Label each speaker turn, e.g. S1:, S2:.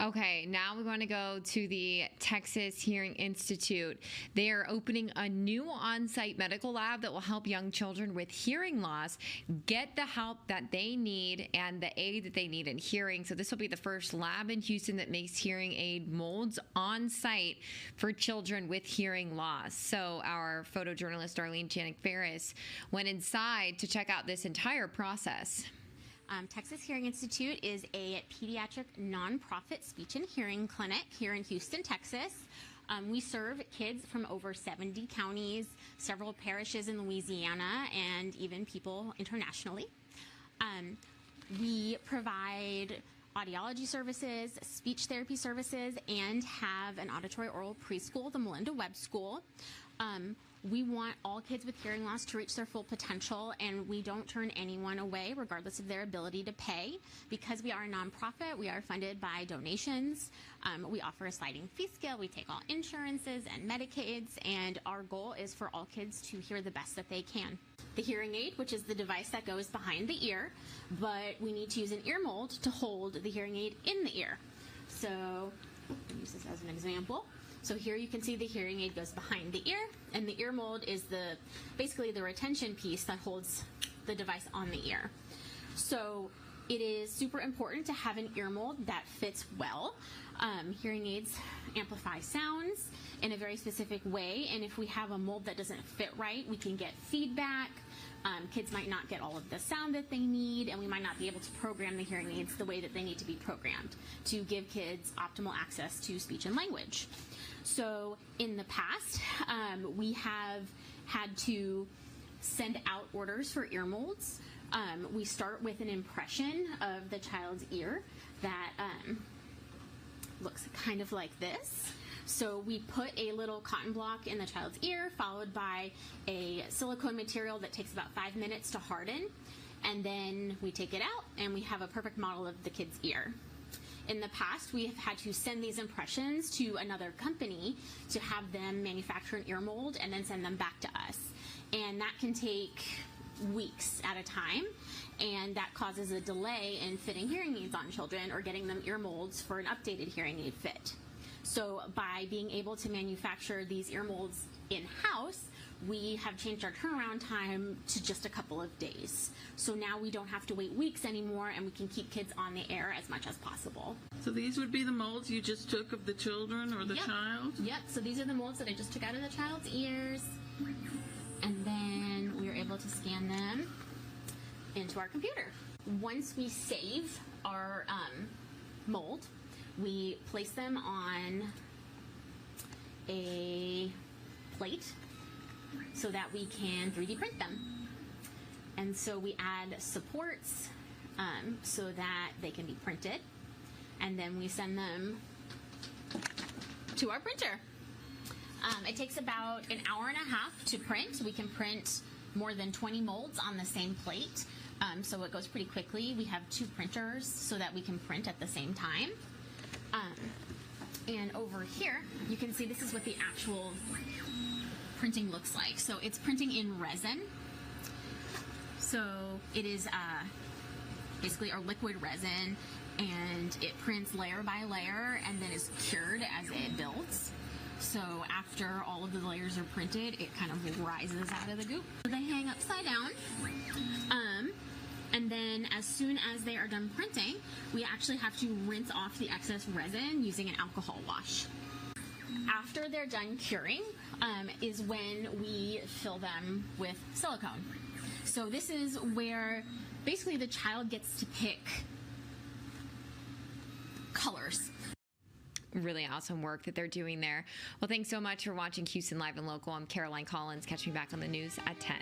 S1: Okay, now we want to go to the Texas Hearing Institute. They are opening a new on-site medical lab that will help young children with hearing loss get the help that they need and the aid that they need in hearing. So this will be the first lab in Houston that makes hearing aid molds on-site for children with hearing loss. So our photojournalist Darlene Janik-Ferris went inside to check out this entire process.
S2: Texas Hearing Institute is a pediatric nonprofit speech and hearing clinic here in Houston, Texas. We serve kids from over 70 counties, several parishes in Louisiana, and even people internationally. We provide audiology services, speech therapy services, and have an auditory oral preschool, the Melinda Webb School. We want all kids with hearing loss to reach their full potential, and we don't turn anyone away regardless of their ability to pay. Because we are a nonprofit, we are funded by donations. We offer a sliding fee scale. We take all insurances and Medicaids, and our goal is for all kids to hear the best that they can. The hearing aid, which is the device that goes behind the ear, but we need to use an ear mold to hold the hearing aid in the ear. So I'll use this as an example. So here you can see the hearing aid goes behind the ear, and the ear mold is basically the retention piece that holds the device on the ear. So it is super important to have an ear mold that fits well. Hearing aids amplify sounds in a very specific way, and if we have a mold that doesn't fit right, we can get feedback. Kids might not get all of the sound that they need, and we might not be able to program the hearing aids the way that they need to be programmed to give kids optimal access to speech and language. So in the past, we have had to send out orders for ear molds. We start with an impression of the child's ear that looks kind of like this. So we put a little cotton block in the child's ear, followed by a silicone material that takes about 5 minutes to harden, and then we take it out and we have a perfect model of the kid's ear. In the past, we have had to send these impressions to another company to have them manufacture an ear mold and then send them back to us. And that can take weeks at a time, and that causes a delay in fitting hearing aids on children or getting them ear molds for an updated hearing aid fit. So by being able to manufacture these ear molds in-house, we have changed our turnaround time to just a couple of days. So now we don't have to wait weeks anymore, and we can keep kids on the air as much as possible.
S3: So these would be the molds you just took of the children or the child?
S2: Yep, so these are the molds that I just took out of the child's ears, and then we were able to scan them into our computer. Once we save our mold, we place them on a plate so that we can 3D print them. And so we add supports so that they can be printed, and then we send them to our printer. It takes about an hour and a half to print. We can print more than 20 molds on the same plate, so it goes pretty quickly. We have 2 printers so that we can print at the same time. And over here, you can see this is what the actual printing looks like. So it's printing in resin. So it is basically our liquid resin, and it prints layer by layer and then is cured as it builds. So after all of the layers are printed, it kind of rises out of the goop. They hang upside down. And then as soon as they are done printing, we actually have to rinse off the excess resin using an alcohol wash. After they're done curing is when we fill them with silicone. So this is where basically the child gets to pick colors.
S1: Really awesome work that they're doing there. Well, thanks so much for watching Houston Live and Local. I'm Caroline Collins. Catch me back on the news at 10.